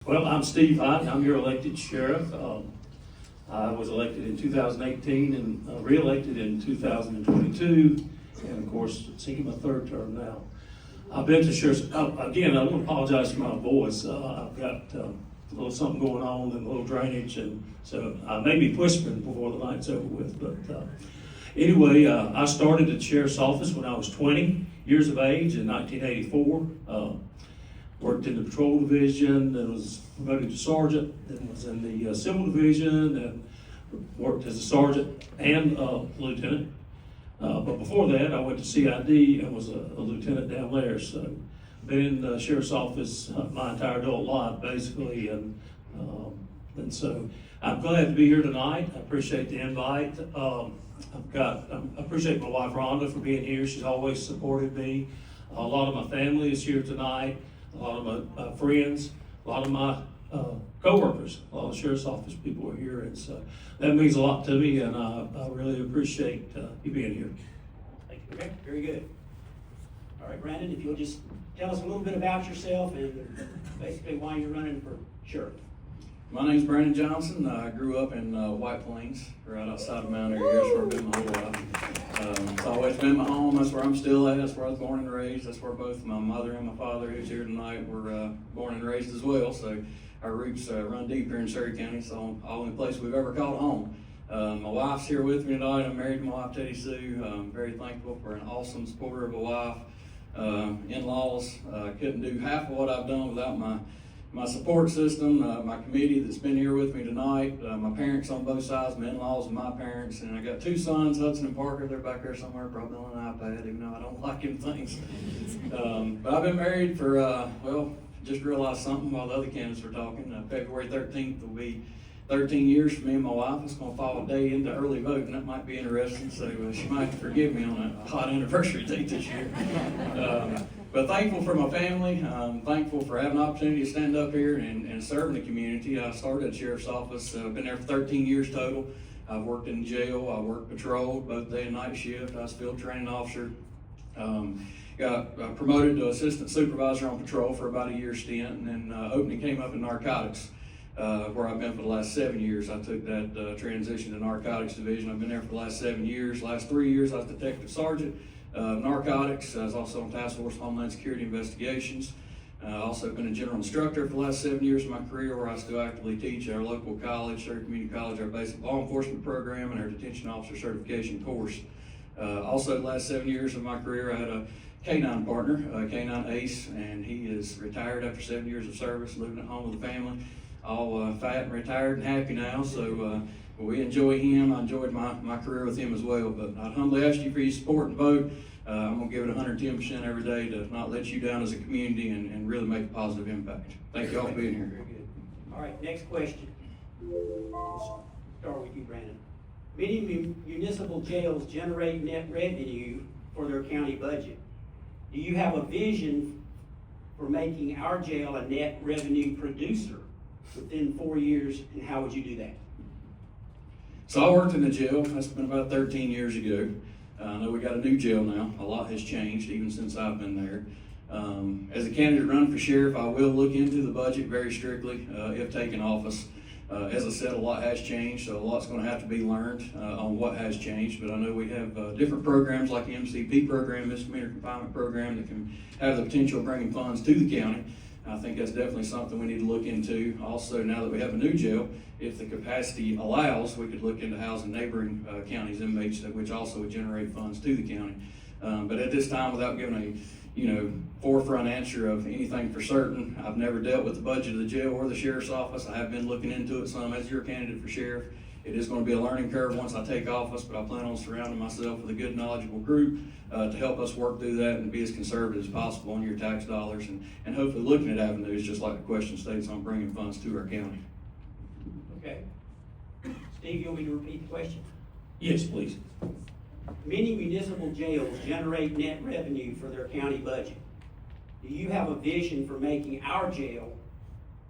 Well, I'm Steve Hiatt, I'm your elected sheriff. I was elected in 2018 and re-elected in 2022, and of course, seeking my third term now. I've been to sheriff's, again, I want to apologize for my voice. I've got a little something going on and a little drainage, and so I may be whispering before the night's over with, but anyway, I started at the sheriff's office when I was 20 years of age in 1984. Worked in the patrol division, then was promoted to sergeant, then was in the civil division, and worked as a sergeant and lieutenant. But before that, I went to CID and was a lieutenant down there. So been in the sheriff's office my entire adult life, basically, and so I'm glad to be here tonight. I appreciate the invite. I appreciate my wife Rhonda for being here. She's always supported me. A lot of my family is here tonight. A lot of my friends, a lot of my co-workers, a lot of sheriff's office people are here, and so that means a lot to me, and I really appreciate you being here. Thank you, Rick. Very good. All right, Brandon, if you'll just tell us a little bit about yourself and basically why you're running for sheriff. My name's Brandon Johnson. I grew up in White Plains, right outside of Mount Airy. That's where I've been my whole life. It's always been my home. That's where I'm still at. That's where I was born and raised. That's where both my mother and my father, who's here tonight, were born and raised as well. So our roots run deep here in Surry County. So the only place we've ever called home. My wife's here with me tonight. I'm married to my wife, Teddy Sue. I'm very thankful for an awesome supporter of a wife. In-laws, couldn't do half of what I've done without my support system, my committee that's been here with me tonight, my parents on both sides, my in-laws and my parents, and I got two sons, Hudson and Parker. They're back there somewhere, probably on an iPad, even though I don't like them things. But I've been married for, well, just realized something while the other candidates were talking. February 13th will be 13 years for me and my wife. It's going to fall a day into early voting. That might be interesting, so she might forgive me on a hot anniversary date this year. But thankful for my family. Thankful for having an opportunity to stand up here and serve in the community. I started at the sheriff's office. I've been there for 13 years total. I've worked in jail. I worked patrol, both day and night shift. I was field training officer. Got promoted to assistant supervisor on patrol for about a year stint, and then opening came up in narcotics, where I've been for the last 7 years. I took that transition to narcotics division. I've been there for the last 7 years. Last 3 years, I was detective sergeant. Narcotics. I was also on Task Force Homeland Security Investigations. Also been a general instructor for the last 7 years of my career, where I still actively teach at our local college, Surry Community College, our basic law enforcement program, and our detention officer certification course. Also, the last 7 years of my career, I had a K-9 partner, K-9 Ace, and he is retired after 7 years of service, living at home with the family, all fat and retired and happy now. So we enjoy him. I enjoyed my career with him as well. But I'd humbly ask you for your support and vote. I'm going to give it 110% every day to not let you down as a community and really make a positive impact. Thank you all for being here. Very good. All right, next question. Start with you, Brandon. Many municipal jails generate net revenue for their county budget. Do you have a vision for making our jail a net revenue producer within 4 years, and how would you do that? So I worked in the jail. That's been about 13 years ago. I know we got a new jail now. A lot has changed even since I've been there. As a candidate running for sheriff, I will look into the budget very strictly if taking office. As I said, a lot has changed, so a lot's going to have to be learned on what has changed. But I know we have different programs like the MCP program, misdemeanor confinement program, that can have the potential of bringing funds to the county. I think that's definitely something we need to look into. Also, now that we have a new jail, if the capacity allows, we could look into housing neighboring counties' inmates, which also would generate funds to the county. But at this time, without giving a forefront answer of anything for certain, I've never dealt with the budget of the jail or the sheriff's office. I have been looking into it some as your candidate for sheriff. It is going to be a learning curve once I take office, but I plan on surrounding myself with a good, knowledgeable group to help us work through that and be as conservative as possible on your tax dollars and hopefully looking at avenues, just like the question states, on bringing funds to our county. Okay. Steve, you want me to repeat the question? Yes, please. Many municipal jails generate net revenue for their county budget. Do you have a vision for making our jail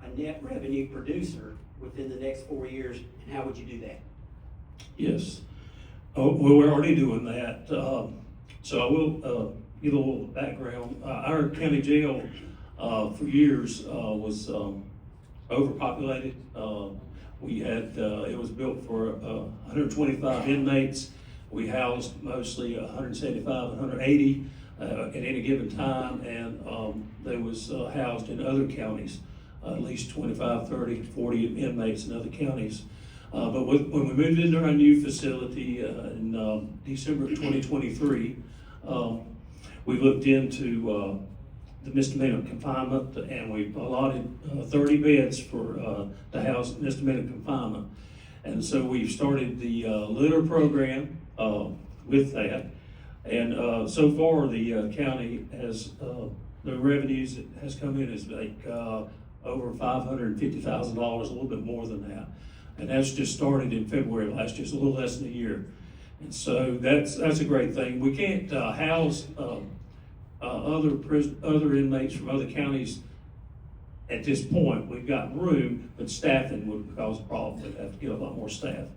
a net revenue producer within the next 4 years, and how would you do that? Yes. Well, we're already doing that. So I will give a little background. Our county jail for years was overpopulated. We had, it was built for 125 inmates. We housed mostly 175, 180 at any given time, and they was housed in other counties, at least 25, 30, 40 inmates in other counties. But when we moved into our new facility in December of 2023, we looked into the misdemeanor confinement, and we allotted 30 beds for to house misdemeanor confinement. And so we've started the litter program with that. And so far, the county has, the revenues that has come in is like over $550,000, a little bit more than that. And that's just started in February last year, so a little less than a year. And so that's a great thing. We can't house other inmates from other counties at this point. We've got room, but staffing would cause a problem. We'd have to get a lot more staff.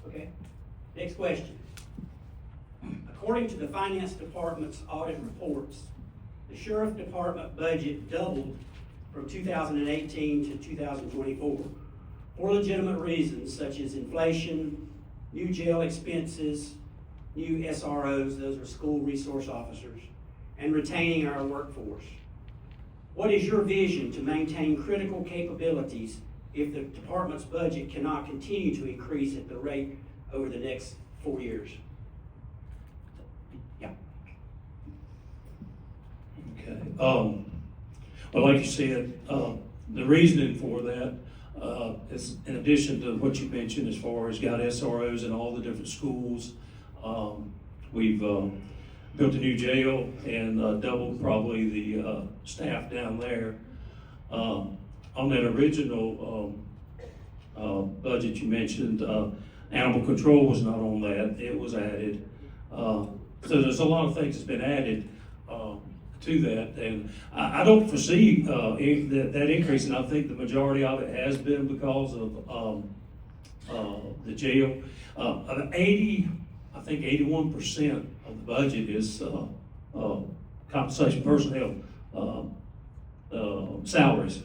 Okay. Next question. According to the Finance Department's audit reports, the Sheriff Department budget doubled from 2018 to 2024 for legitimate reasons such as inflation, new jail expenses, new SROs, those are school resource officers, and retaining our workforce. What is your vision to maintain critical capabilities if the department's budget cannot continue to increase at the rate over the next 4 years? Yeah. Okay. Well, like you said, the reasoning for that is, in addition to what you mentioned, as far as got SROs in all the different schools, we've built a new jail and doubled probably the staff down there. On that original budget you mentioned, animal control was not on that. It was added. So there's a lot of things that's been added to that, and I don't foresee that increase, and I think the majority of it has been because of the jail. I think 81% of the budget is compensation personnel salaries,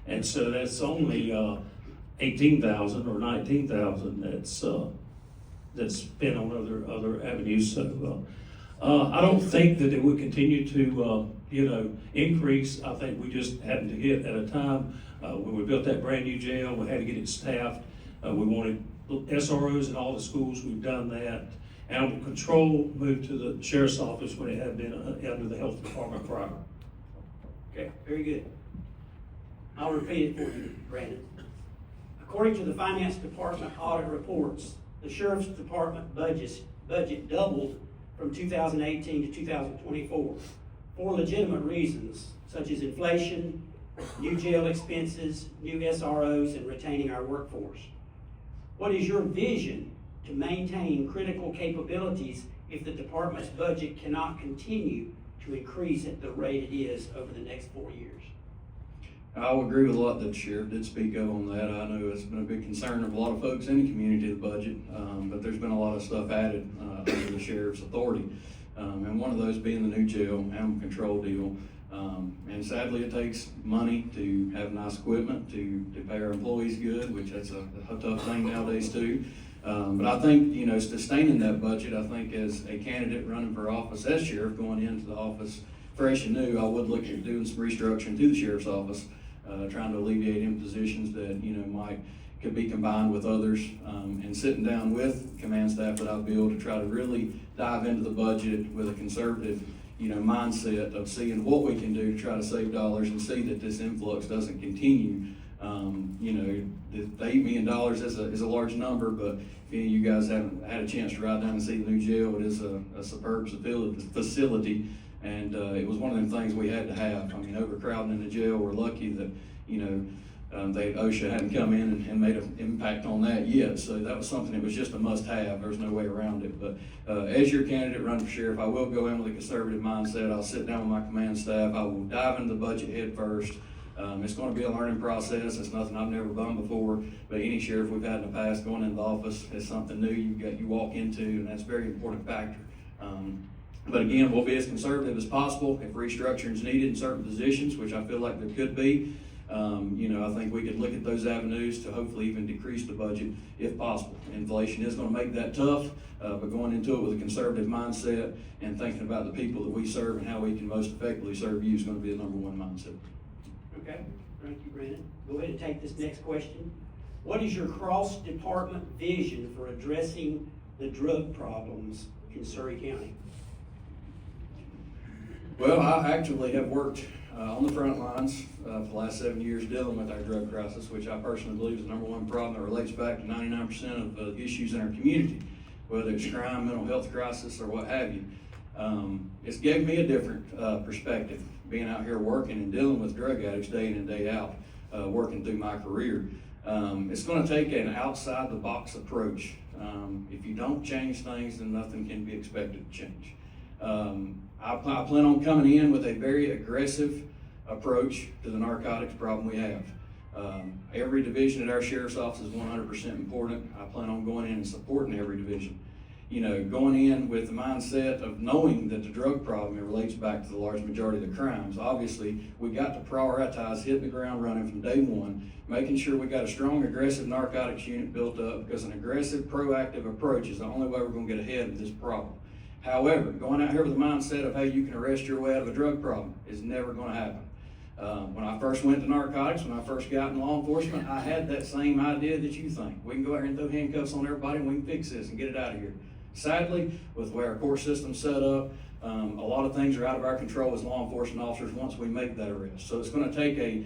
and so that's only 18,000 or 19,000 that's been on other avenues. So I don't think that it would continue to increase. I think we just happened to hit at a time when we built that brand new jail. We had to get it staffed. We wanted SROs in all the schools. We've done that. Animal control moved to the sheriff's office when it had been under the health department prior. Okay, very good. I'll repeat it for you, Brandon. According to the Finance Department audit reports, the Sheriff's Department budget doubled from 2018 to 2024 for legitimate reasons such as inflation, new jail expenses, new SROs, and retaining our workforce. What is your vision to maintain critical capabilities if the department's budget cannot continue to increase at the rate it is over the next 4 years? I will agree with a lot that the sheriff did speak of on that. I know it's been a big concern of a lot of folks in the community, the budget, but there's been a lot of stuff added under the sheriff's authority. And one of those being the new jail, animal control deal. And sadly, it takes money to have nice equipment, to pay our employees good, which that's a tough thing nowadays too. But I think, sustaining that budget, I think as a candidate running for office as sheriff, going into the office fresh and new, I would look at doing some restructuring to the sheriff's office, trying to alleviate any positions that, could be combined with others, and sitting down with command staff that I've built to try to really dive into the budget with a conservative, mindset of seeing what we can do to try to save dollars and see that this influx doesn't continue. The $8 million is a large number, but if any of you guys haven't had a chance to ride down and see the new jail, it is a superb facility, and it was one of them things we had to have. I mean, overcrowding in the jail, we're lucky that, OSHA hadn't come in and made an impact on that yet, so that was something that was just a must-have. There's no way around it. But as your candidate running for sheriff, I will go in with a conservative mindset. I'll sit down with my command staff. I will dive into the budget head first. It's going to be a learning process. It's nothing I've never done before, but any sheriff we've had in the past going into the office is something new you walk into, and that's a very important factor. But again, we'll be as conservative as possible. If restructuring is needed in certain positions, which I feel like there could be, You know, I think we could look at those avenues to hopefully even decrease the budget if possible. Inflation is gonna make that tough, but going into it with a conservative mindset and thinking about the people that we serve and how we can most effectively serve you is gonna be the number one mindset. Okay, thank you, Brandon. Go ahead and take this next question. What is your cross-department vision for addressing the drug problems in Surry County? Well, I actually have worked on the front lines for the last 7 years dealing with our drug crisis, which I personally believe is the number one problem that relates back to 99% of the issues in our community, whether it's crime, mental health crisis, or what have you. It's gave me a different perspective, being out here working and dealing with drug addicts day in and day out, working through my career. It's going to take an outside-the-box approach. If you don't change things, then nothing can be expected to change. I plan on coming in with a very aggressive approach to the narcotics problem we have. Every division at our sheriff's office is 100% important. I plan on going in and supporting every division. You know, going in with the mindset of knowing that the drug problem, it relates back to the large majority of the crimes. Obviously, we got to prioritize hitting the ground running from day one, making sure we got a strong, aggressive narcotics unit built up, because an aggressive, proactive approach is the only way we're going to get ahead of this problem. However, going out here with the mindset of, hey, you can arrest your way out of a drug problem is never going to happen. When I first went to narcotics, when I first got in law enforcement, I had that same idea that you think. We can go out here and throw handcuffs on everybody and we can fix this and get it out of here. Sadly, with the way our court system's set up, a lot of things are out of our control as law enforcement officers once we make that arrest. So it's going to take a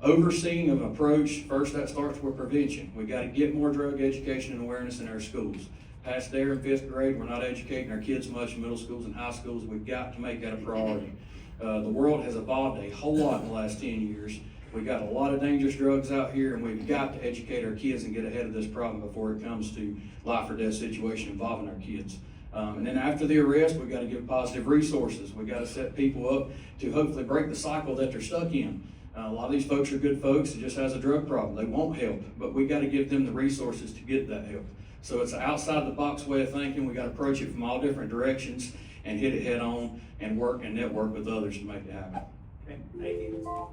overseeing of approach. First, that starts with prevention. We got to get more drug education and awareness in our schools. Past there in 5th grade, we're not educating our kids much in middle schools and high schools. We've got to make that a priority. The world has evolved a whole lot in the last 10 years. We've got a lot of dangerous drugs out here, and we've got to educate our kids and get ahead of this problem before it comes to life or death situation involving our kids. And then after the arrest, we've got to give positive resources. We've got to set people up to hopefully break the cycle that they're stuck in. A lot of these folks are good folks that just has a drug problem. They want help, but we got to give them the resources to get that help. So it's an outside-the-box way of thinking. We got to approach it from all different directions and hit it head on and work and network with others to make it happen. Okay, thank you.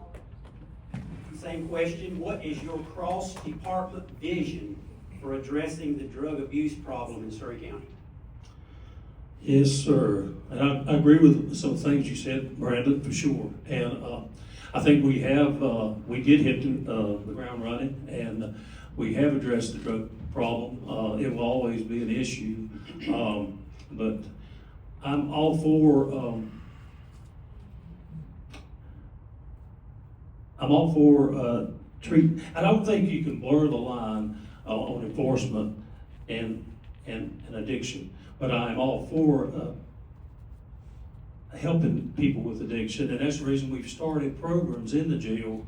Same question. What is your cross-department vision for addressing the drug abuse problem in Surry County? Yes, sir. And I agree with some things you said, Brandon, for sure. And I think we did hit the ground running, and we have addressed the drug problem. It will always be an issue, but I'm all for treat. I don't think you can blur the line on enforcement and addiction, but I'm all for helping people with addiction, and that's the reason we've started programs in the jail.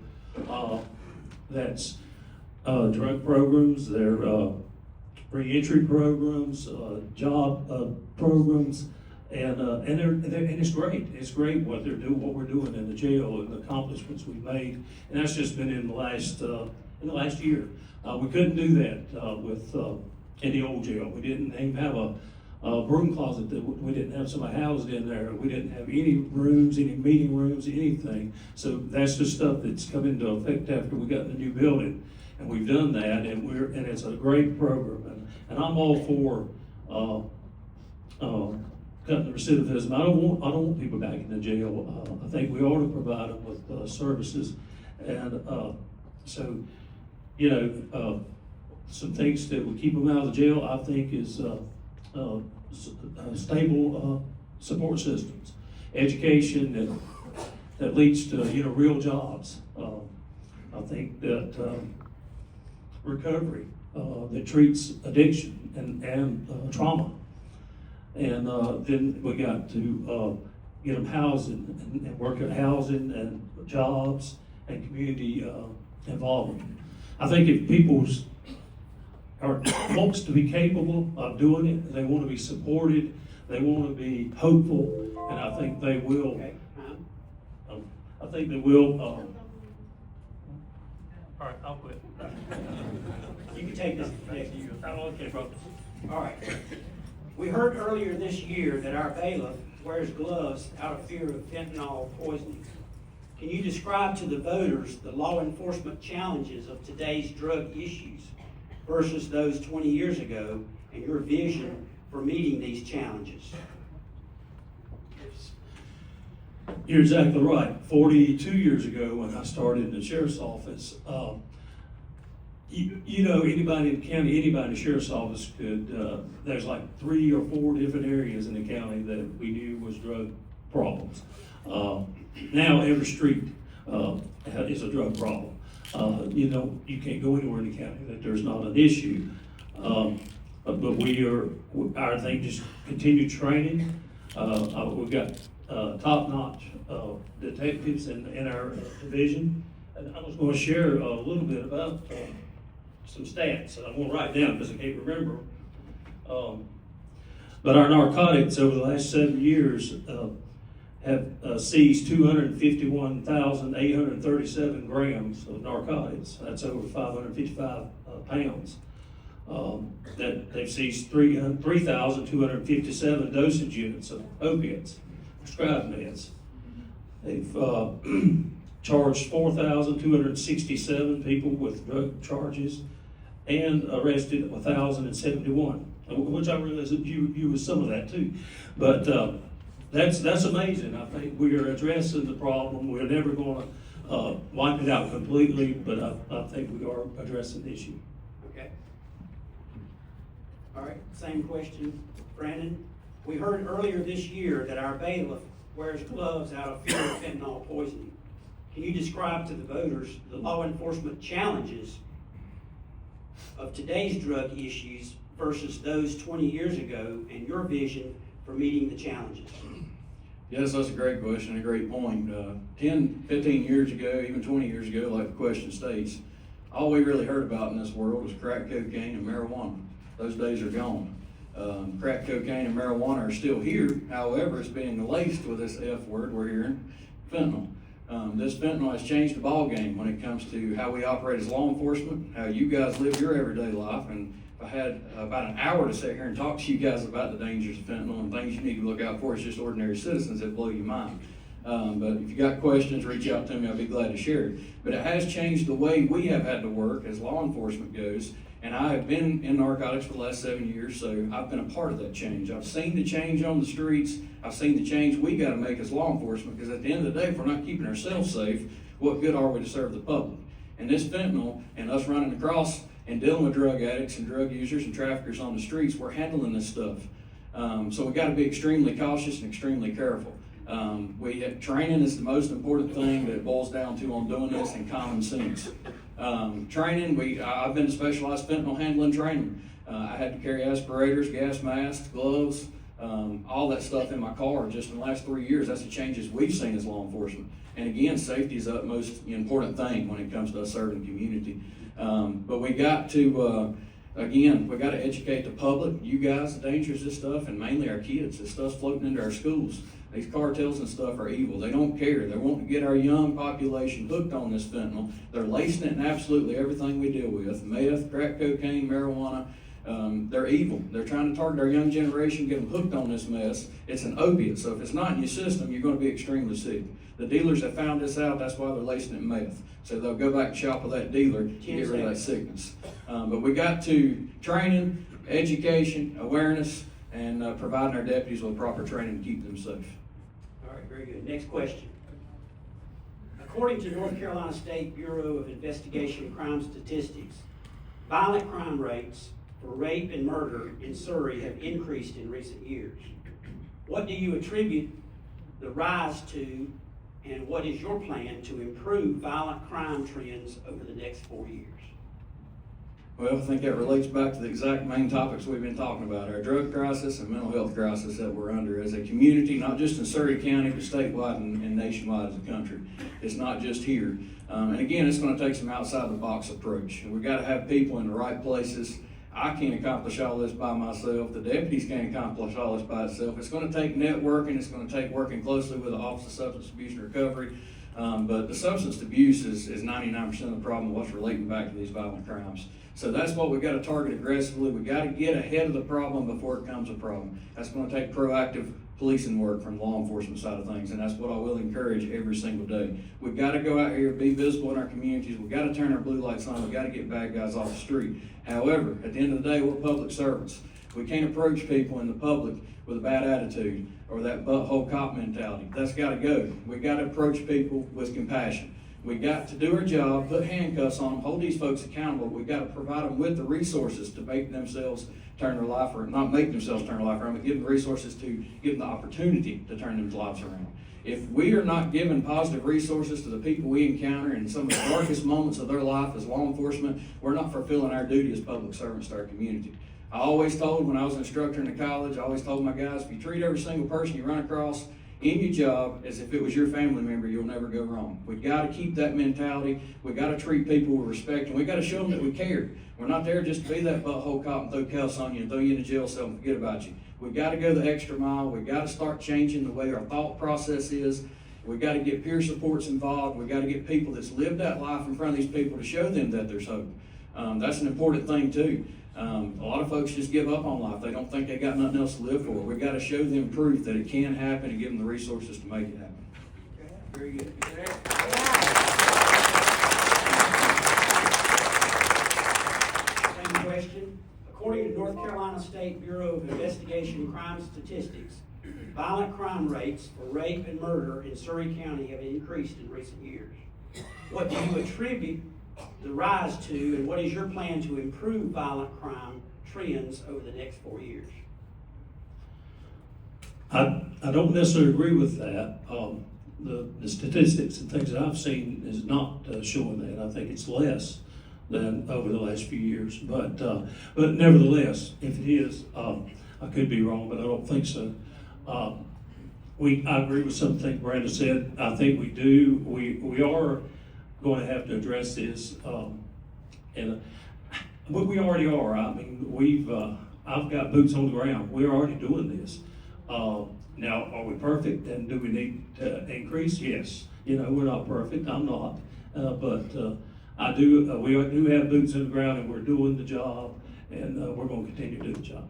That's drug programs, they're reentry programs, job programs, and it's great. It's great what we're doing in the jail, and the accomplishments we've made, and that's just been in the last year. We couldn't do that with in the old jail. We didn't even have a broom closet. We didn't have somebody housed in there. We didn't have any rooms, any meeting rooms, anything. So that's the stuff that's come into effect after we got in the new building. And we've done that, and it's a great program, and I'm all for cutting the recidivism. I don't want people back in the jail. I think we ought to provide them with services, and so some things that would keep them out of the jail, I think, is stable support systems, education that leads to real jobs. I think that recovery that treats addiction and trauma, and then we got to get them housing and work at housing and jobs and community involvement. I think if people wants to be capable of doing it, they want to be supported, they want to be hopeful, and I think they will. Okay. I think they will. All right, I'll quit. You can take this next. Okay, bro. All right. We heard earlier this year that our bailiff wears gloves out of fear of fentanyl poisoning. Can you describe to the voters the law enforcement challenges of today's drug issues versus those 20 years ago and your vision for meeting these challenges? You're exactly right. 42 years ago, when I started in the sheriff's office, you know, anybody in the county, anybody in the sheriff's office could, there's like 3 or 4 different areas in the county that we knew was drug problems. Now every street is a drug problem. You know, you can't go anywhere in the county that there's not an issue. But our thing just continued training. We've got top-notch detectives in our division. And I was going to share a little bit about some stats that I'm going to write down because I can't remember. But our narcotics over the last 7 years have seized 251,837 grams of narcotics. That's over 555 pounds. That they've seized 3,257 dosage units of opiates, prescribed meds. They've charged 4,267 people with drug charges and arrested 1,071, which I realize that you was some of that too. But that's amazing. I think we are addressing the problem. We're never going to wipe it out completely, but I think we are addressing the issue. Okay. All right, same question, Brandon. We heard earlier this year that our bailiff wears gloves out of fear of fentanyl poisoning. Can you describe to the voters the law enforcement challenges of today's drug issues versus those 20 years ago and your vision for meeting the challenges? Yes, that's a great question, a great point. 10, 15 years ago, even 20 years ago, like the question states, all we really heard about in this world was crack cocaine and marijuana. Those days are gone. Crack cocaine and marijuana are still here. However, it's being laced with this F word we're hearing, fentanyl. This fentanyl has changed the ball game when it comes to how we operate as law enforcement, how you guys live your everyday life. And if I had about an hour to sit here and talk to you guys about the dangers of fentanyl and things you need to look out for as just ordinary citizens, it'd blow your mind. But if you got questions, reach out to me. I'll be glad to share it. But it has changed the way we have had to work as law enforcement goes. And I have been in narcotics for the last 7 years, so I've been a part of that change. I've seen the change on the streets. I've seen the change we got to make as law enforcement, because at the end of the day, if we're not keeping ourselves safe, what good are we to serve the public? And this fentanyl and us running across and dealing with drug addicts and drug users and traffickers on the streets, we're handling this stuff. So we got to be extremely cautious and extremely careful. Training is the most important thing that it boils down to on doing this, and common sense. Training, I've been to specialized fentanyl handling training. I had to carry aspirators, gas masks, gloves, all that stuff in my car just in the last 3 years. That's the changes we've seen as law enforcement. And again, safety is the utmost important thing when it comes to us serving the community. But we got to, again, we got to educate the public, you guys, the dangers of this stuff, and mainly our kids. This stuff's floating into our schools. These cartels and stuff are evil. They don't care. They want to get our young population hooked on this fentanyl. They're lacing it in absolutely everything we deal with. Meth, crack cocaine, marijuana. They're evil. They're trying to target our young generation, get them hooked on this mess. It's an opiate, so if it's not in your system, you're going to be extremely sick. The dealers have found this out. That's why they're lacing it in meth. So they'll go back and shop with that dealer to get rid of that sickness. But we got to training, education, awareness, and providing our deputies with proper training to keep them safe. All right, very good. Next question. According to North Carolina State Bureau of Investigation Crime Statistics, violent crime rates for rape and murder in Surry have increased in recent years. What do you attribute the rise to, and what is your plan to improve violent crime trends over the next 4 years? Well, I think that relates back to the exact main topics we've been talking about, our drug crisis and mental health crisis that we're under as a community, not just in Surry County, but statewide and nationwide as a country. It's not just here. And again, it's going to take some outside-the-box approach. We've got to have people in the right places. I can't accomplish all this by myself. The deputies can't accomplish all this by itself. It's going to take networking. It's going to take working closely with the Office of Substance Abuse and Recovery. But the substance abuse is 99% of the problem of what's relating back to these violent crimes. So that's what we've got to target aggressively. We've got to get ahead of the problem before it becomes a problem. That's going to take proactive policing work from the law enforcement side of things, and that's what I will encourage every single day. We've got to go out here, be visible in our communities. We've got to turn our blue lights on. We've got to get bad guys off the street. However, at the end of the day, we're public servants. We can't approach people in the public with a bad attitude or that butthole cop mentality. That's got to go. We've got to approach people with compassion. We got to do our job, put handcuffs on them, hold these folks accountable. We've got to provide them with the resources to make themselves turn their life around, not make themselves turn their life around, but give them resources to give them the opportunity to turn their lives around. If we are not giving positive resources to the people we encounter in some of the darkest moments of their life as law enforcement, we're not fulfilling our duty as public servants to our community. I always told, when I was an instructor in the college, I always told my guys, if you treat every single person you run across in your job as if it was your family member, you'll never go wrong. We've got to keep that mentality. We've got to treat people with respect, and we've got to show them that we care. We're not there just to be that butthole cop and throw cuffs on you and throw you in a jail cell and forget about you. We've got to go the extra mile. We've got to start changing the way our thought process is. We've got to get peer supports involved. We've got to get people that's lived that life in front of these people to show them that there's hope. That's an important thing too. A lot of folks just give up on life. They don't think they got nothing else to live for. We've got to show them proof that it can happen and give them the resources to make it happen. Very good. Same question. According to North Carolina State Bureau of Investigation Crime Statistics, violent crime rates for rape and murder in Surry County have increased in recent years. What do you attribute the rise to, and what is your plan to improve violent crime trends over the next 4 years? I don't necessarily agree with that. The statistics and things that I've seen is not showing that. I think it's less than over the last few years. But nevertheless, if it is, I could be wrong, but I don't think so. I agree with something Brandon said. I think we do. We are going to have to address this, but we already are. I mean, I've got boots on the ground. We're already doing this. Now, are we perfect, and do we need to increase? Yes. You know, we're not perfect. I'm not, but I do. We do have boots on the ground, and we're doing the job, and we're going to continue to do the job.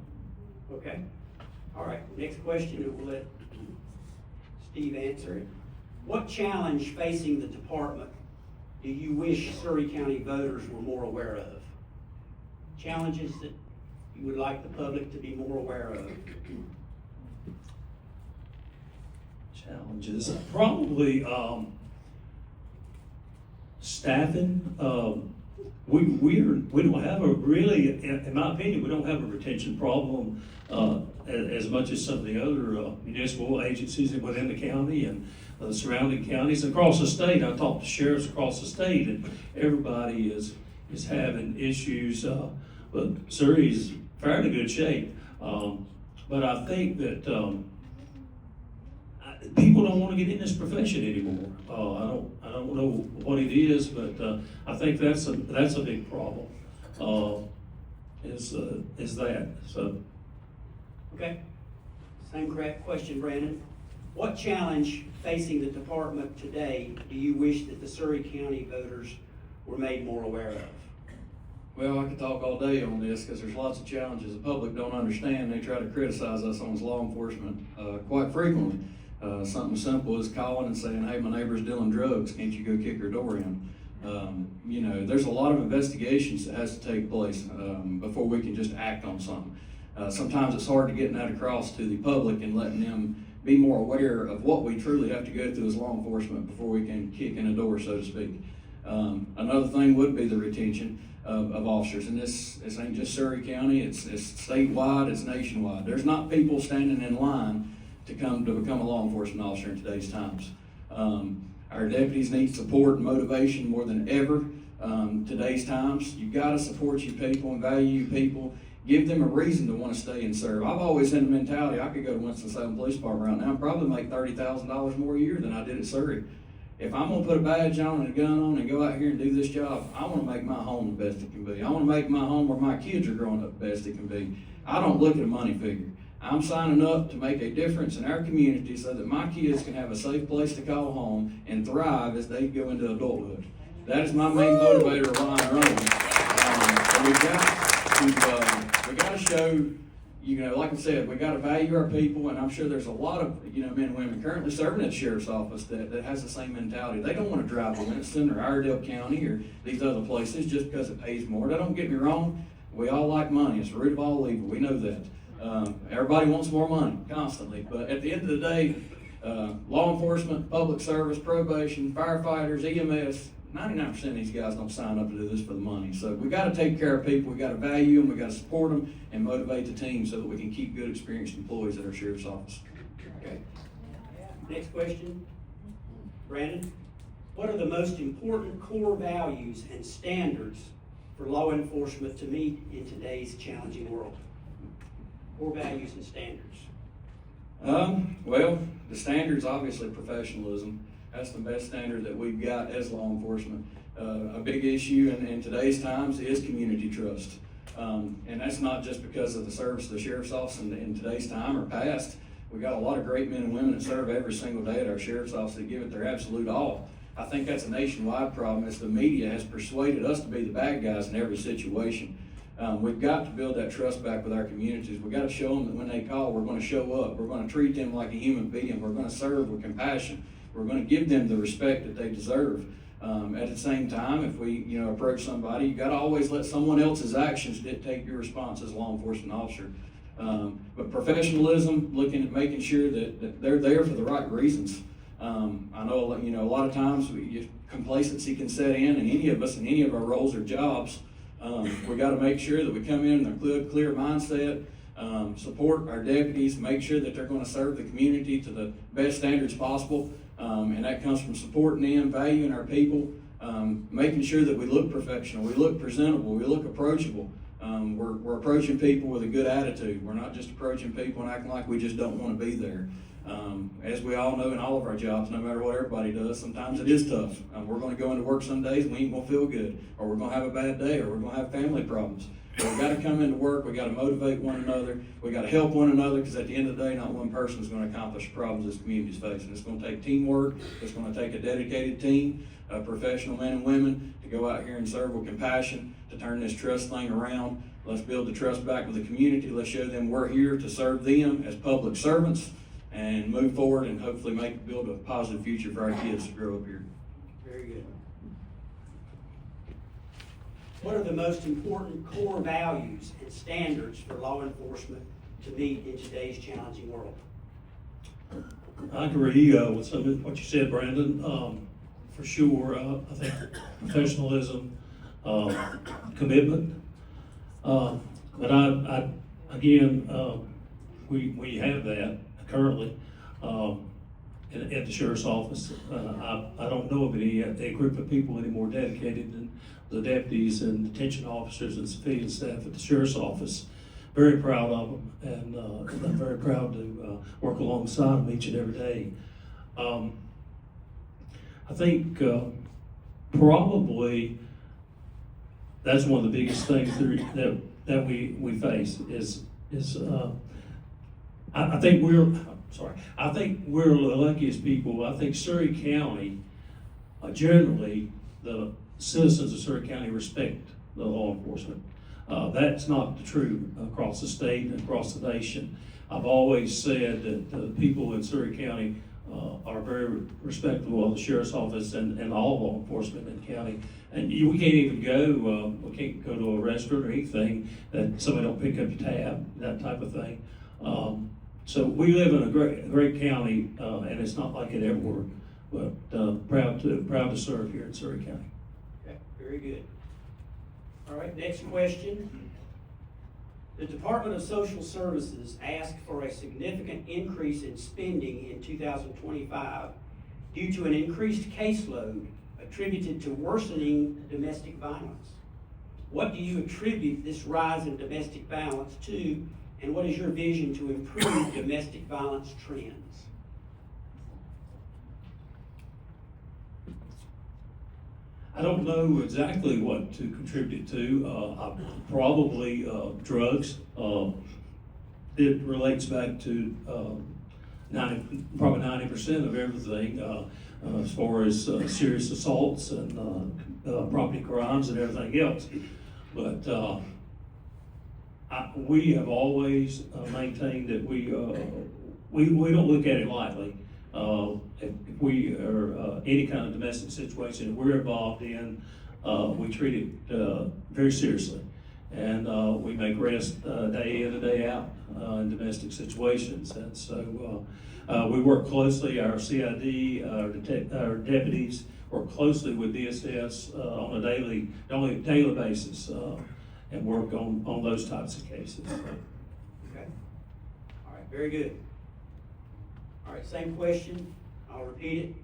Okay. All right. Next question, and we'll let Steve answer it. What challenge facing the department do you wish Surry County voters were more aware of? Challenges that you would like the public to be more aware of? Challenges, probably staffing. We don't have a really, in my opinion, we don't have a retention problem as much as some of the other municipal agencies within the county and the surrounding counties across the state. I talked to sheriffs across the state, and everybody is having issues. But Surry's fairly good shape. But I think that people don't want to get in this profession anymore. I don't know what it is, but I think that's a big problem. Is that so? Okay. Same correct question, Brandon. What challenge facing the department today do you wish that the Surry County voters were made more aware of? Well, I could talk all day on this because there's lots of challenges the public don't understand. They try to criticize us on as law enforcement quite frequently. Something simple as calling and saying, hey, my neighbor's dealing drugs, can't you go kick her door in? You know, there's a lot of investigations that has to take place before we can just act on something. Sometimes it's hard to get that across to the public and letting them be more aware of what we truly have to go through as law enforcement before we can kick in a door, so to speak. Another thing would be the retention of officers, and this ain't just Surry County, it's statewide, it's nationwide. There's not people standing in line to become a law enforcement officer in today's times. Our deputies need support and motivation more than ever. Today's times, you've got to support your people and value your people. Give them a reason to want to stay and serve. I've always had the mentality I could go to Winston-Salem Police Department right now and probably make $30,000 more a year than I did at Surry. If I'm going to put a badge on and a gun on and go out here and do this job, I want to make my home the best it can be. I want to make my home where my kids are growing up the best it can be. I don't look at a money figure. I'm signing up to make a difference in our community so that my kids can have a safe place to call home and thrive as they go into adulthood. That is my main motivator of why I'm running. We got to show like I said, we got to value our people, and I'm sure there's a lot of, men and women currently serving at the sheriff's office that has the same mentality. They don't want to drive to Winston or Iredell County or these other places just because it pays more. Now, don't get me wrong. We all like money. It's the root of all evil. We know that. Everybody wants more money constantly. But at the end of the day, law enforcement, public service, probation, firefighters, EMS, 99% of these guys don't sign up to do this for the money. So we got to take care of people. We got to value them. We got to support them and motivate the team so that we can keep good, experienced employees at our sheriff's office. Okay. Next question. Brandon, what are the most important core values and standards for law enforcement to meet in today's challenging world? Core values and standards. Well, the standard's obviously professionalism. That's the best standard that we've got as law enforcement. A big issue in today's times is community trust. And that's not just because of the service of the sheriff's office in today's time or past. We got a lot of great men and women that serve every single day at our sheriff's office that give it their absolute all. I think that's a nationwide problem, as the media has persuaded us to be the bad guys in every situation. We've got to build that trust back with our communities. We've got to show them that when they call, we're going to show up. We're going to treat them like a human being. We're going to serve with compassion. We're going to give them the respect that they deserve. At the same time, if we, approach somebody, you got to always let someone else's actions dictate your response as a law enforcement officer. But professionalism, looking at making sure that they're there for the right reasons. I know, a lot of times complacency can set in any of us in any of our roles or jobs. We got to make sure that we come in with a clear mindset, support our deputies, make sure that they're going to serve the community to the best standards possible. And that comes from supporting them, valuing our people, making sure that we look professional, we look presentable, we look approachable. We're approaching people with a good attitude. We're not just approaching people and acting like we just don't want to be there. As we all know in all of our jobs, no matter what everybody does, sometimes it is tough. We're going to go into work some days and we ain't going to feel good, or we're going to have a bad day, or we're going to have family problems. But we got to come into work, we got to motivate one another, we got to help one another, because at the end of the day, not one person is going to accomplish the problems this community is facing. It's going to take teamwork, it's going to take a dedicated team, professional men and women to go out here and serve with compassion, to turn this trust thing around. Let's build the trust back with the community. Let's show them we're here to serve them as public servants and move forward and hopefully build a positive future for our kids to grow up here. Very good. What are the most important core values and standards for law enforcement to meet in today's challenging world? I agree with some of what you said, Brandon. For sure, I think professionalism, commitment. But we have that currently at the sheriff's office. I don't know of a group of people any more dedicated than the deputies and detention officers and civilian staff at the sheriff's office. Very proud of them, and I'm very proud to work alongside them each and every day. I think probably that's one of the biggest things that we face is I think we're the luckiest people. I think Surry County, generally, the citizens of Surry County respect the law enforcement. That's not true across the state and across the nation. I've always said that the people in Surry County are very respectful of the sheriff's office and all law enforcement in the county. And we can't even we can't go to a restaurant or anything that somebody don't pick up your tab, that type of thing. So we live in a great county, and it's not like it everywhere. But proud to serve here in Surry County. Okay, very good. All right, next question. The Department of Social Services asked for a significant increase in spending in 2025 due to an increased caseload attributed to worsening domestic violence. What do you attribute this rise in domestic violence to, and what is your vision to improve domestic violence trends? I don't know exactly what to contribute to. Probably drugs. It relates back to probably 90% of everything as far as serious assaults and property crimes and everything else. But We have always maintained that we don't look at it lightly. If we are any kind of domestic situation we're involved in, we treat it very seriously. And we make arrests day in and day out in domestic situations. And so we work closely, our CID, our deputies work closely with DSS on a daily basis and work on those types of cases. Okay. All right, very good. All right, same question. I'll repeat it.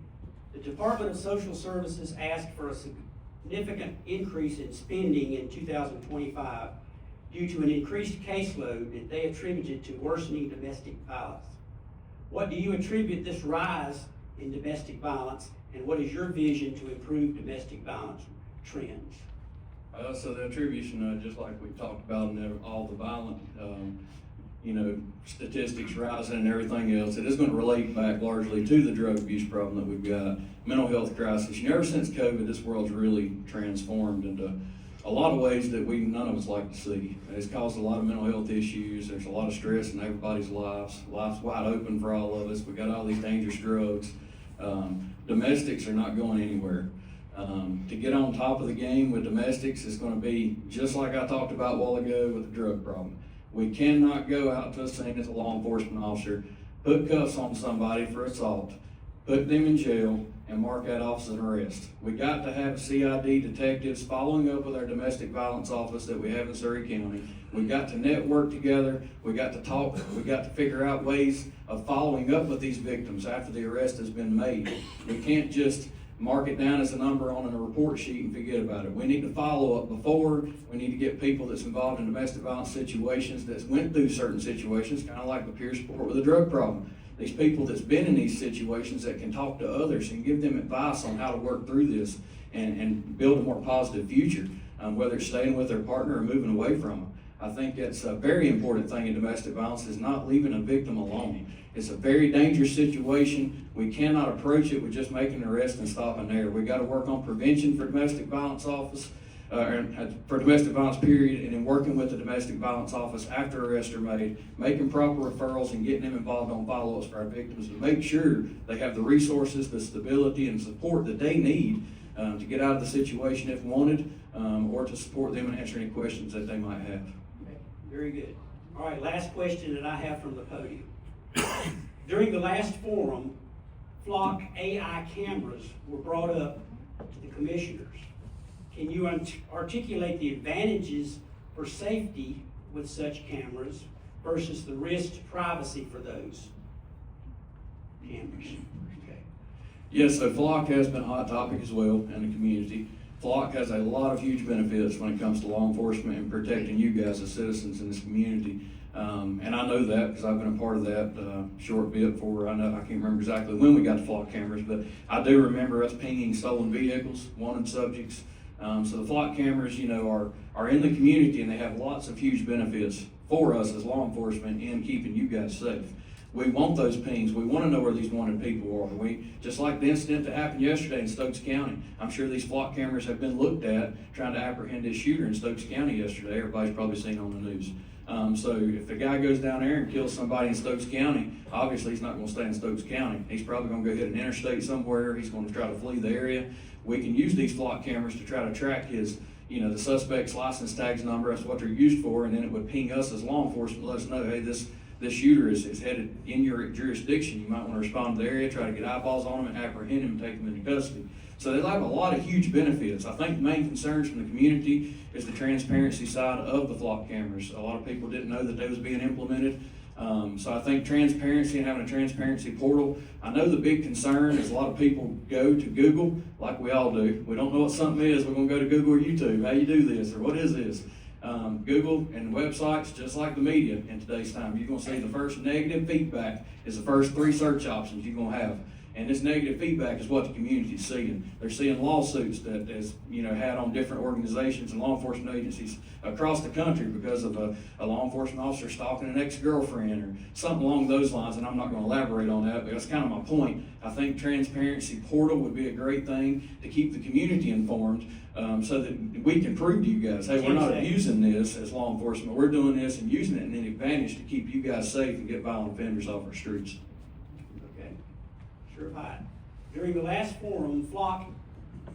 The Department of Social Services asked for a significant increase in spending in 2025 due to an increased caseload that they attributed to worsening domestic violence. What do you attribute this rise in domestic violence, and what is your vision to improve domestic violence trends? So the attribution, just like we talked about in all the violent, statistics rising and everything else, it is going to relate back largely to the drug abuse problem that we've got, mental health crisis. Ever since COVID, this world's really transformed into a lot of ways that none of us like to see. It's caused a lot of mental health issues. There's a lot of stress in everybody's lives. Life's wide open for all of us. We got all these dangerous drugs. Domestics are not going anywhere. To get on top of the game with domestics is going to be just like I talked about a while ago with the drug problem. We cannot go out to a scene as a law enforcement officer, put cuffs on somebody for assault, put them in jail, and mark that officer an arrest. We got to have CID detectives following up with our domestic violence office that we have in Surry County. We got to network together. We got to talk. We got to figure out ways of following up with these victims after the arrest has been made. We can't just mark it down as a number on a report sheet and forget about it. We need to follow up before. We need to get people that's involved in domestic violence situations, that's went through certain situations, kind of like the peer support with a drug problem. These people that's been in these situations that can talk to others and give them advice on how to work through this and build a more positive future, whether it's staying with their partner or moving away from them. I think that's a very important thing in domestic violence, is not leaving a victim alone. It's a very dangerous situation. We cannot approach it with just making an arrest and stopping there. We got to work on prevention for domestic violence office, for domestic violence period, and then working with the domestic violence office after arrests are made, making proper referrals and getting them involved on follow-ups for our victims to make sure they have the resources, the stability, and support that they need to get out of the situation if wanted, or to support them and answer any questions that they might have. Okay, very good. All right, last question that I have from the podium. During the last forum, Flock AI cameras were brought up to the commissioners. Can you articulate the advantages for safety with such cameras versus the risk to privacy for those cameras? Okay. Yes, so Flock has been a hot topic as well in the community. Flock has a lot of huge benefits when it comes to law enforcement and protecting you guys as citizens in this community. And I know that because I've been a part of that short bit for, I can't remember exactly when we got the Flock cameras, but I do remember us pinging stolen vehicles, wanted subjects. So the Flock cameras, are in the community, and they have lots of huge benefits for us as law enforcement in keeping you guys safe. We want those pings. We want to know where these wanted people are. Just like the incident that happened yesterday in Stokes County, I'm sure these Flock cameras have been looked at trying to apprehend this shooter in Stokes County yesterday. Everybody's probably seen on the news. So if the guy goes down there and kills somebody in Stokes County, obviously he's not going to stay in Stokes County. He's probably going to go hit an interstate somewhere. He's going to try to flee the area. We can use these Flock cameras to try to track his, the suspect's license tags number. That's what they're used for, and then it would ping us as law enforcement, let us know, hey, this shooter is headed in your jurisdiction. You might want to respond to the area, try to get eyeballs on him and apprehend him and take him into custody. So they have a lot of huge benefits. I think the main concerns from the community is the transparency side of the Flock cameras. A lot of people didn't know that they was being implemented. So I think transparency and having a transparency portal. I know the big concern is a lot of people go to Google, like we all do. We don't know what something is. We're going to go to Google or YouTube. How you do this, or what is this? Google and websites, just like the media in today's time, you're going to see the first negative feedback is the first 3 search options you're going to have. And this negative feedback is what the community is seeing. They're seeing lawsuits that has, had on different organizations and law enforcement agencies across the country because of a law enforcement officer stalking an ex-girlfriend or something along those lines, and I'm not going to elaborate on that, but that's kind of my point. I think transparency portal would be a great thing to keep the community informed, so that we can prove to you guys, hey, we're not abusing this as law enforcement. We're doing this and using it in an advantage to keep you guys safe and get violent offenders off our streets. Okay. Sheriff Hiatt. During the last forum, flock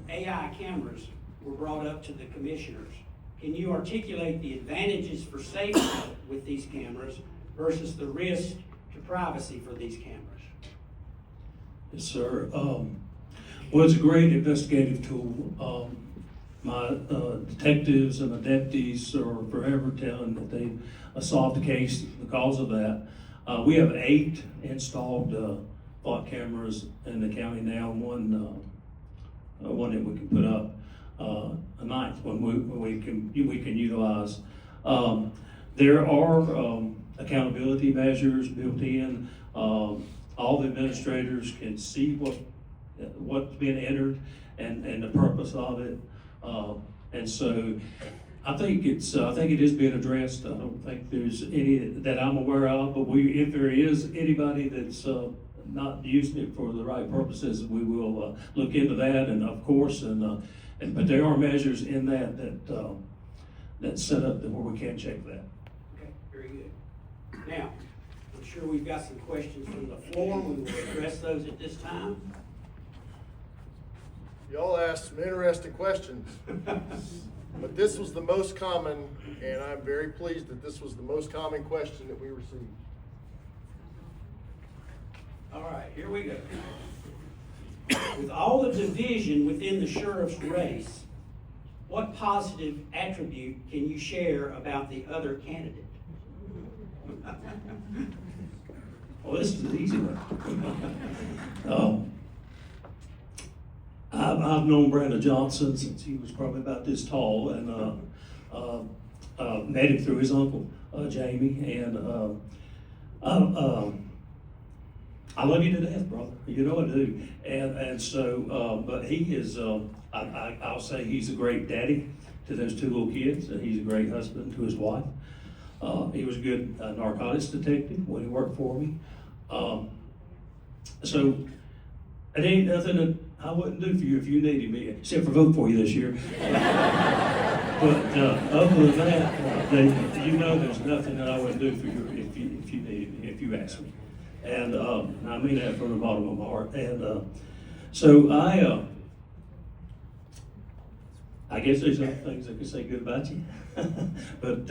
AI cameras were brought up to the commissioners. Can you articulate the advantages for safety with these cameras versus the risk to privacy for these cameras? Yes, sir. Well, it's a great investigative tool. My detectives and my deputies are forever telling that they solved the case because of that. We have 8 installed flock cameras in the county now, one that we can put up, a 9th one we can utilize. There are accountability measures built in. All the administrators can see what's being entered and the purpose of it. And so I think it is being addressed. I don't think there's any that I'm aware of, but if there is anybody that's not using it for the right purposes, we will look into that. And of course, but there are measures in that's set up where we can check that. Okay, very good. Now, I'm sure we've got some questions from the floor. We will address those at this time. Y'all asked some interesting questions, but this was the most common, and I'm very pleased that this was the most common question that we received. All right, here we go. With all the division within the sheriff's race, what positive attribute can you share about the other candidate? Well, this is an easy one. I've known Brandon Johnson since he was probably about this tall, and met him through his uncle, Jamie, and I love you to death, brother. You know I do. And so, but he is, I'll say he's a great daddy to those 2 little kids, and he's a great husband to his wife. He was a good narcotics detective when he worked for me. So it ain't nothing that I wouldn't do for you if you needed me, except for vote for you this year. But other than that, there's nothing that I wouldn't do for you if you needed me, if you asked me. And I mean that from the bottom of my heart. And so I guess there's other things I can say good about you. But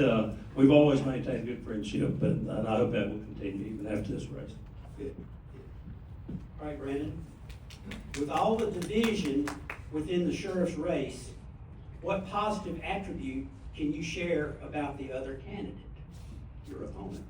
we've always maintained good friendship, and I hope that will continue even after this race. Good. All right, Brandon. With all the division within the sheriff's race, what positive attribute can you share about the other candidate, your opponent?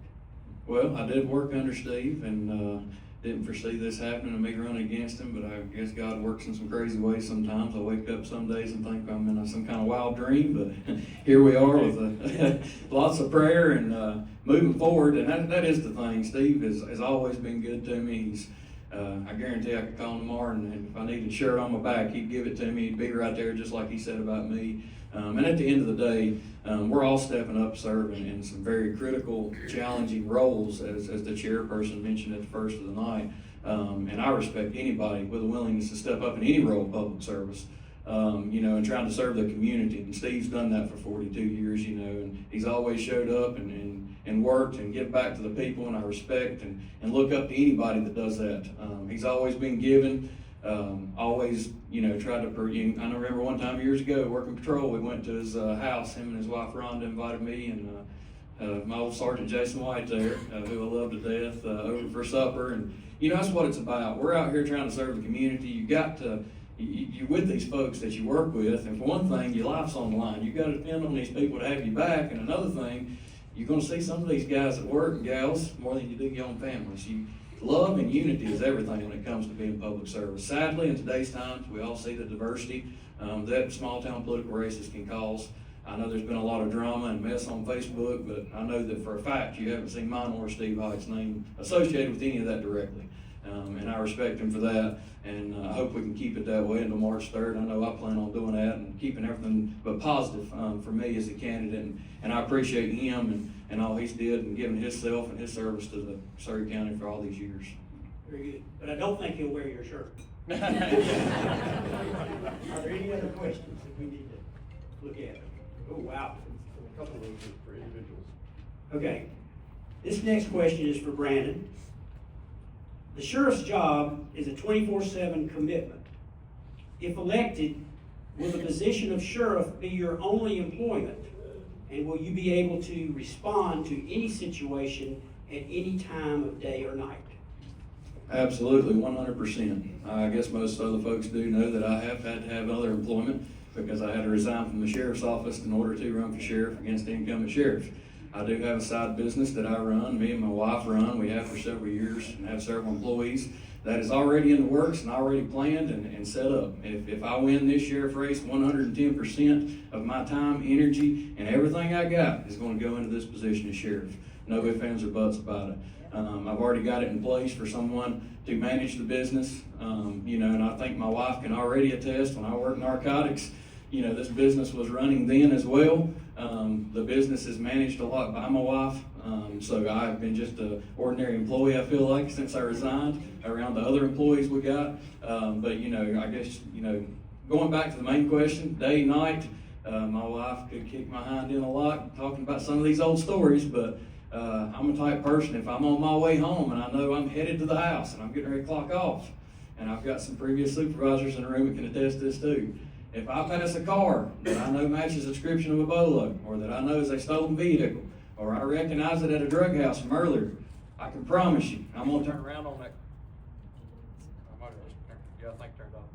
Well, I did work under Steve and didn't foresee this happening and me running against him, but I guess God works in some crazy ways sometimes. I wake up some days and think I'm in some kind of wild dream, but here we are with lots of prayer and moving forward. And that is the thing. Steve has always been good to me. He's I guarantee I could call him tomorrow, and if I needed a shirt on my back, he'd give it to me. He'd be right there just like he said about me. And at the end of the day, we're all stepping up serving in some very critical, challenging roles, as the chairperson mentioned at the first of the night. And I respect anybody with a willingness to step up in any role of public service, and trying to serve the community. And Steve's done that for 42 years, and he's always showed up and worked and give back to the people, and I respect and look up to anybody that does that. He's always been giving, always, tried to, I remember one time years ago, working patrol, we went to his house, him and his wife Rhonda invited me and my old Sergeant Jason White there, who I love to death, over for supper, and that's what it's about. We're out here trying to serve the community. You're with these folks that you work with, and for one thing, your life's on the line. You've got to depend on these people to have you back, and another thing, you're going to see some of these guys at work and gals more than you do your own families. Love and unity is everything when it comes to being public service. Sadly, in today's times, we all see the diversity that small town political races can cause. I know there's been a lot of drama and mess on Facebook, but I know that for a fact you haven't seen mine or Steve Hight's name associated with any of that directly. And I respect him for that, and I hope we can keep it that way until March 3rd. I know I plan on doing that and keeping everything but positive for me as a candidate, and I appreciate him and all he's did and giving himself and his service to the Surry County for all these years. Very good. But I don't think he'll wear your shirt. Are there any other questions that we need to look at? Oh, wow. A couple of those are for individuals. Okay. This next question is for Brandon. The sheriff's job is a 24/7 commitment. If elected, will the position of sheriff be your only employment? And will you be able to respond to any situation at any time of day or night? Absolutely, 100%. I guess most other folks do know that I have had to have other employment because I had to resign from the sheriff's office in order to run for sheriff against the incumbent sheriff. I do have a side business that I run, me and my wife run, we have for several years, and have several employees. That is already in the works and already planned and set up. If I win this sheriff race, 110% of my time, energy, and everything I got is going to go into this position as sheriff. No ifs, ands, or buts about it. I've already got it in place for someone to manage the business, and I think my wife can already attest when I worked narcotics, this business was running then as well. The business is managed a lot by my wife, so I've been just an ordinary employee, I feel like, since I resigned around the other employees we got. But I guess, going back to the main question, day, night, my wife could kick my hind end a lot talking about some of these old stories, but I'm a type person, if I'm on my way home and I know I'm headed to the house and I'm getting ready to clock off, and I've got some previous supervisors in the room that can attest to this too. If I pass a car that I know matches the description of a bolo, or that I know is a stolen vehicle, or I recognize it at a drug house from earlier, I can promise you, I'm gonna turn around on that. Yeah, I think turned off.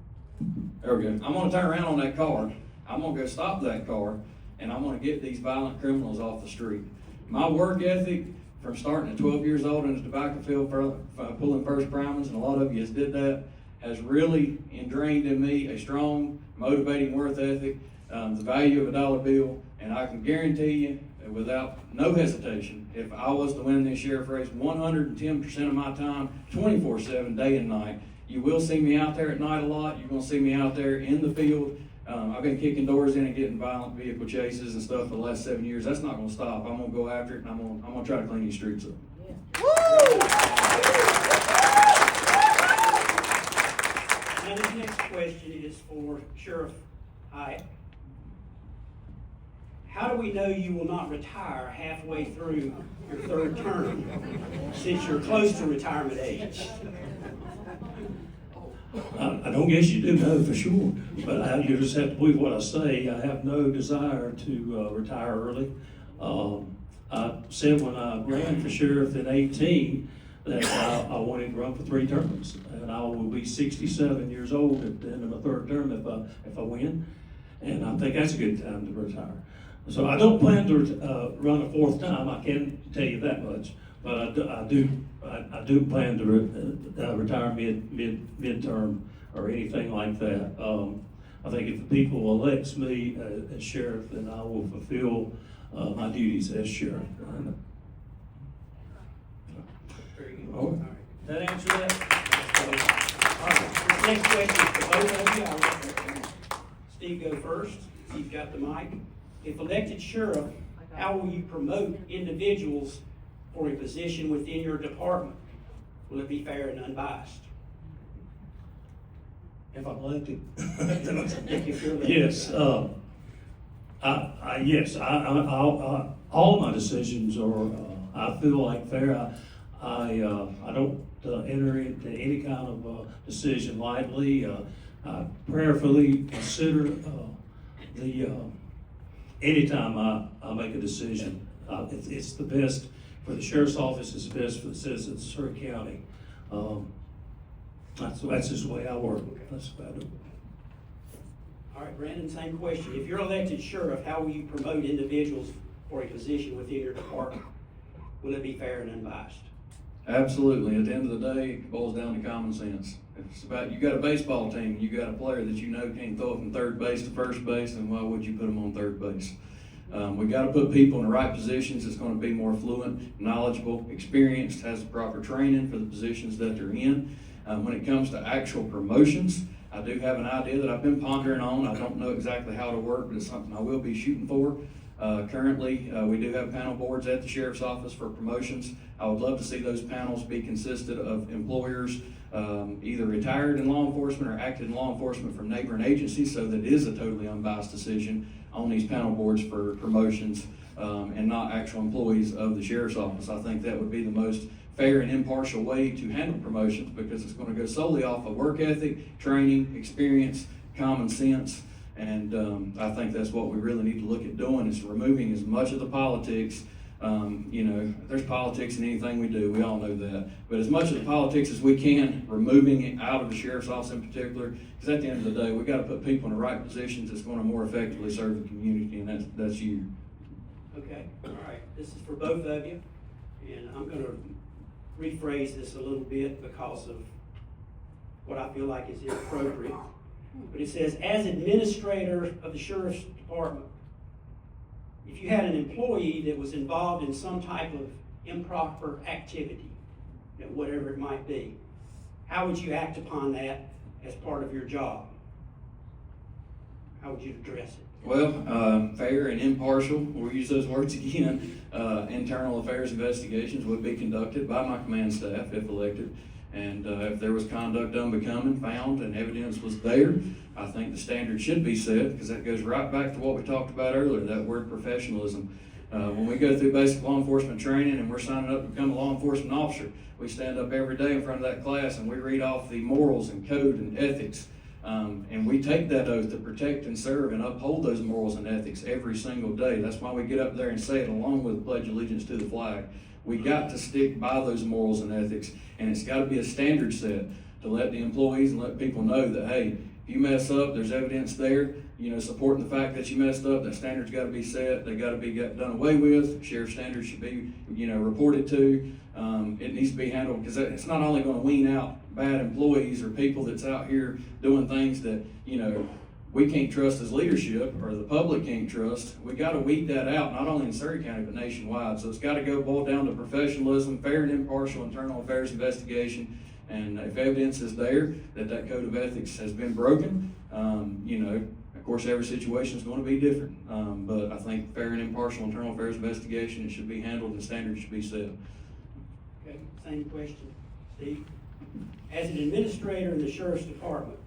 There we go. I'm gonna turn around on that car. I'm gonna go stop that car, and I'm gonna get these violent criminals off the street. My work ethic, from starting at 12 years old in the tobacco field, pulling first primers, and a lot of you has did that, has really ingrained in me a strong, motivating work ethic, the value of a dollar bill, and I can guarantee you, without no hesitation, if I was to win this sheriff race, 110% of my time, 24/7, day and night. You will see me out there at night a lot. You're going to see me out there in the field. I've been kicking doors in and getting violent vehicle chases and stuff for the last 7 years. That's not going to stop. I'm going to go after it, and I'm going to try to clean these streets up. Now, this next question is for Sheriff Hiatt. How do we know you will not retire halfway through your third term, since you're close to retirement age? I don't guess you do know for sure, but you just have to believe what I say. I have no desire to retire early. I said when I ran for sheriff in 18 that I wanted to run for 3 terms, and I will be 67 years old at the end of my third term if I win, and I think that's a good time to retire. So I don't plan to run a 4th time. I can't tell you that much, but I do plan to retire midterm or anything like that. I think if the people elects me as sheriff, then I will fulfill my duties as sheriff. Very good. Oh. All right. That answer that? All right. This next question is for both of you. I'll let Steve go first. He's got the mic. If elected sheriff, how will you promote individuals for a position within your department? Will it be fair and unbiased? If I'm elected. If you're elected. Yes. Yes. All my decisions are. I feel like fair. I don't enter into any kind of decision lightly. I prayerfully consider anytime I make a decision. It's the best for the sheriff's office. It's the best for the citizens of Surry County. That's just the way I work. That's about it. All right, Brandon, same question. If you're elected sheriff, how will you promote individuals for a position within your department? Will it be fair and unbiased? Absolutely. At the end of the day, it boils down to common sense. If it's about, you got a baseball team, you got a player that you know can throw it from third base to first base, then why would you put them on third base? We got to put people in the right positions that's going to be more fluent, knowledgeable, experienced, has the proper training for the positions that they're in. When it comes to actual promotions, I do have an idea that I've been pondering on. I don't know exactly how to work, but it's something I will be shooting for. Currently, we do have panel boards at the sheriff's office for promotions. I would love to see those panels be consisted of employers, either retired in law enforcement or active in law enforcement from neighboring agencies, so that it is a totally unbiased decision on these panel boards for promotions, and not actual employees of the sheriff's office. I think that would be the most fair and impartial way to handle promotions, because it's going to go solely off of work ethic, training, experience, common sense. And I think that's what we really need to look at doing, is removing as much of the politics. There's politics in anything we do, we all know that. But as much of the politics as we can, removing it out of the sheriff's office in particular, because at the end of the day, we got to put people in the right positions that's going to more effectively serve the community, and that's you. Okay, all right, this is for both of you, and I'm gonna rephrase this a little bit because of what I feel like is inappropriate. But it says, as administrator of the sheriff's department, if you had an employee that was involved in some type of improper activity, whatever it might be, how would you act upon that as part of your job? How would you address it? Well, fair and impartial, we'll use those words again. Internal affairs investigations would be conducted by my command staff if elected. And if there was conduct unbecoming found and evidence was there, I think the standard should be set, because that goes right back to what we talked about earlier, that word professionalism. When we go through basic law enforcement training and we're signing up to become a law enforcement officer, we stand up every day in front of that class and we read off the morals and code and ethics. And we take that oath to protect and serve and uphold those morals and ethics every single day. That's why we get up there and say it along with the Pledge of Allegiance to the flag. We got to stick by those morals and ethics, and it's got to be a standard set to let the employees and let people know that, hey, if you mess up, there's evidence there, supporting the fact that you messed up, that standard's got to be set, they got to be done away with, sheriff standards should be, reported to. It needs to be handled, because it's not only going to wean out bad employees or people that's out here doing things that, we can't trust as leadership, or the public can't trust. We got to weed that out, not only in Surry County, but nationwide. So it's got to go boil down to professionalism, fair and impartial internal affairs investigation. And if evidence is there that code of ethics has been broken, of course, every situation is going to be different. But I think fair and impartial internal affairs investigation, it should be handled and standards should be set. Okay, same question, Steve. As an administrator in the sheriff's department,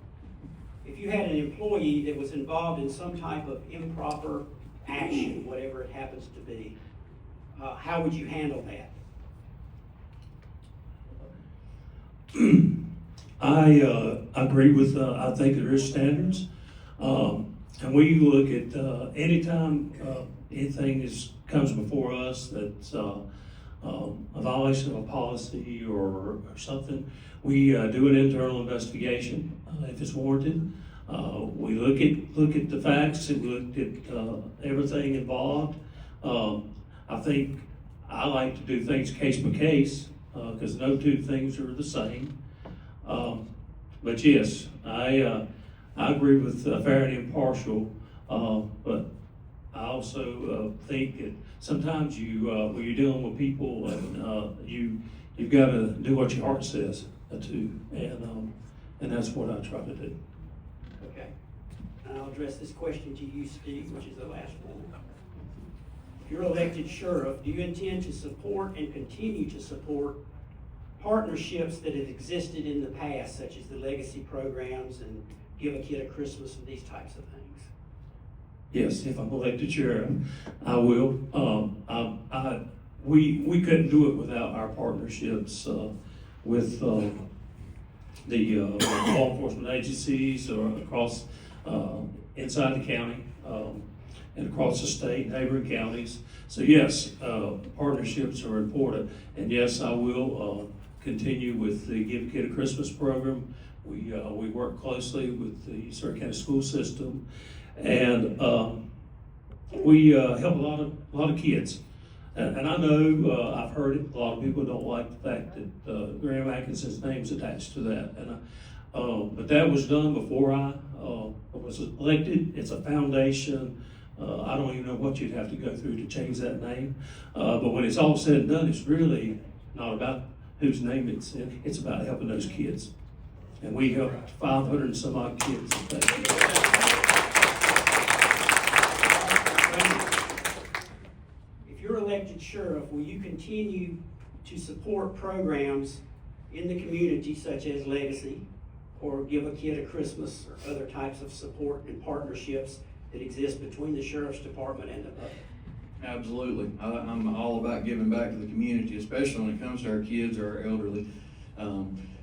if you had an employee that was involved in some type of improper action, whatever it happens to be, how would you handle that? I agree with, I think there is standards. And we look at, anytime anything comes before us that's a violation of a policy or something, we do an internal investigation if it's warranted. We look at the facts, and we look at everything involved. I think I like to do things case by case, because no two things are the same. But yes, I agree with fair and impartial, but I also think that sometimes when you're dealing with people, and you've got to do what your heart says to, and that's what I try to do. Okay, and I'll address this question to you, Steve, which is the last one. If you're elected sheriff, do you intend to support and continue to support partnerships that have existed in the past, such as the legacy programs and Give a Kid a Christmas and these types of things? Yes, if I'm elected sheriff, I will. We couldn't do it without our partnerships with the law enforcement agencies or across inside the county and across the state, neighboring counties. So yes, partnerships are important, and yes, I will continue with the Give a Kid a Christmas program. We work closely with the Surry County school system, and we help a lot of kids. And I know I've heard it. A lot of people don't like the fact that Graham Atkinson's name's attached to that, and but that was done before I was elected. It's a foundation I don't even know what you'd have to go through to change that name. But when it's all said and done, it's really not about whose name it's in. It's about helping those kids. And we helped 500 and some odd kids. If you're elected sheriff, will you continue to support programs in the community such as Legacy, or Give a Kid a Christmas, or other types of support and partnerships that exist between the sheriff's department and the public? Absolutely. I'm all about giving back to the community, especially when it comes to our kids or our elderly.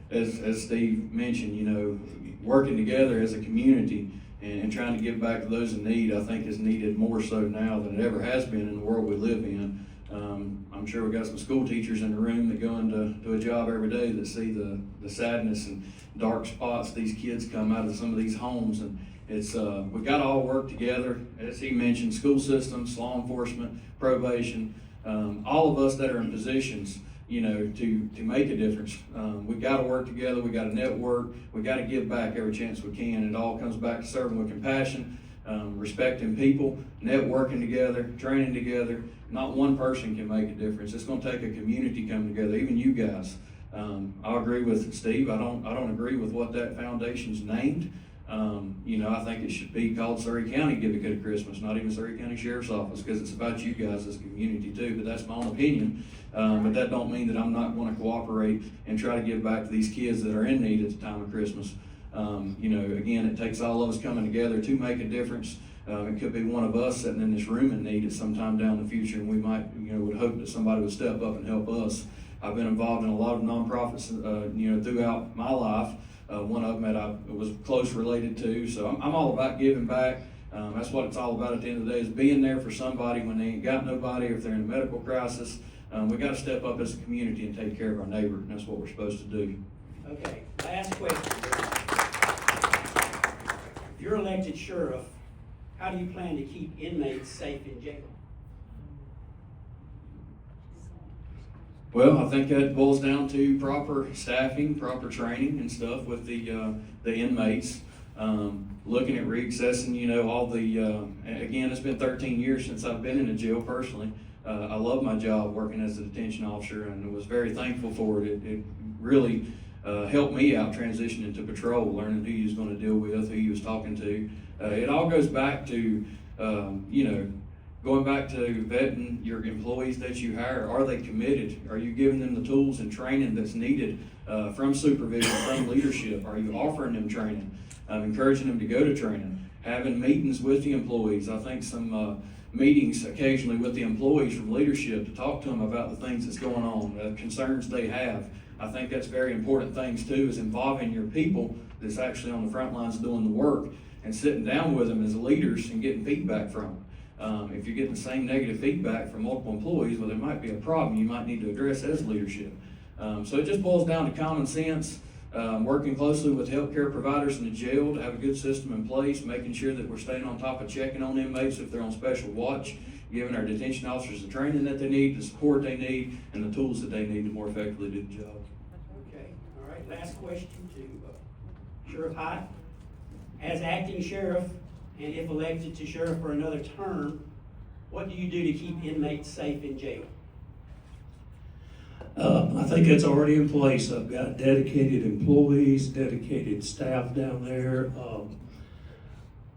As Steve mentioned, you know, working together as a community and trying to give back to those in need, I think is needed more so now than it ever has been in the world we live in. I'm sure we got some school teachers in the room that go into a job every day that see the sadness and dark spots these kids come out of some of these homes, and it's we got to all work together. As he mentioned, school systems, law enforcement, probation, all of us that are in positions, you know, to make a difference. We got to work together. We got to network. We got to give back every chance we can. It all comes back to serving with compassion, respecting people, networking together, training together. Not one person can make a difference. It's going to take a community coming together. Even you guys. I agree with Steve. I don't agree with what that foundation's named. You know, I think it should be called Surry County Give a Kid a Christmas, not even Surry County Sheriff's Office, because it's about you guys as a community too. But that's my own opinion. But that don't mean that I'm not going to cooperate and try to give back to these kids that are in need at the time of Christmas. You know, again, it takes all of us coming together to make a difference. It could be one of us sitting in this room in need at some time down the future, and we might, you know, would hope that somebody would step up and help us. I've been involved in a lot of nonprofits, you know, throughout my life. One of them that I was close related to. So I'm all about giving back. That's what it's all about at the end of the day, is being there for somebody when they ain't got nobody, or if they're in a medical crisis. We got to step up as a community and take care of our neighbor, and that's what we're supposed to do. Okay, last question. If you're elected sheriff, how do you plan to keep inmates safe in jail? Well, I think that boils down to proper staffing, proper training and stuff with the inmates. Looking at reaccessing, you know, all the, again, it's been 13 years since I've been in a jail personally. I love my job working as a detention officer, and was very thankful for it. It really helped me out transitioning to patrol, learning who you was going to deal with, who you was talking to. It all goes back to, you know, going back to vetting your employees that you hire. Are they committed? Are you giving them the tools and training that's needed from supervision, from leadership? Are you offering them training? Encouraging them to go to training? Having meetings with the employees. I think some meetings occasionally with the employees from leadership to talk to them about the things that's going on, concerns they have. I think that's very important things too, is involving your people that's actually on the front lines doing the work, and sitting down with them as leaders and getting feedback from them. If you're getting the same negative feedback from multiple employees, well, there might be a problem you might need to address as leadership. So it just boils down to common sense, working closely with healthcare providers in the jail to have a good system in place, making sure that we're staying on top of checking on inmates if they're on special watch, giving our detention officers the training that they need, the support they need, and the tools that they need to more effectively do the job. Okay, all right, last question to Sheriff Hiatt. As acting sheriff, and if elected to sheriff for another term, what do you do to keep inmates safe in jail? I think that's already in place. I've got dedicated employees, dedicated staff down there.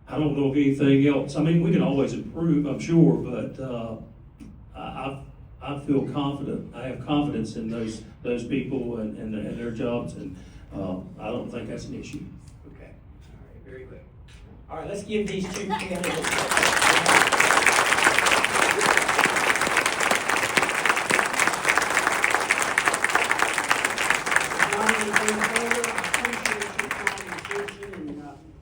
I don't know of anything else. I mean, we can always improve, I'm sure, but I feel confident. I have confidence in those people and their jobs, and I don't think that's an issue. Okay, all right, very good. All right, let's give these two candidates.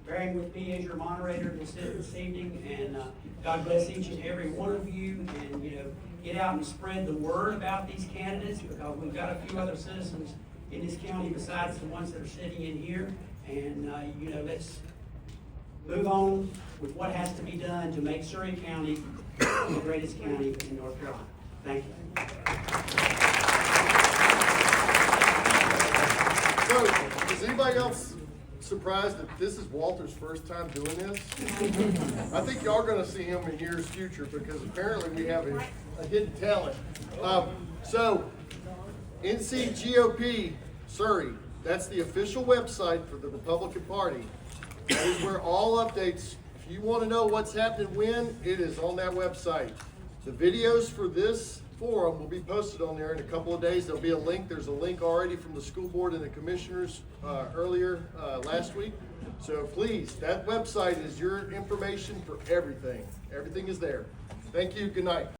Bearing with me as your moderator this evening, and God bless each and every one of you, and you know, get out and spread the word about these candidates, because we've got a few other citizens in this county besides the ones that are sitting in here, and you know, let's move on with what has to be done to make Surry County the greatest county in North Carolina. Thank you. So, does anybody else surprised that this is Walter's first time doing this. I think y'all are gonna see him in years future because apparently we have a hidden talent. So, NCGOP Surry, that's the official website for the Republican Party. That is where all updates, if you wanna know what's happening when, it is on that website. The videos for this forum will be posted on there in a couple of days. There'll be a link. There's a link already from the school board and the commissioners earlier last week. So please, that website is your information for everything. Everything is there. Thank you. Good night.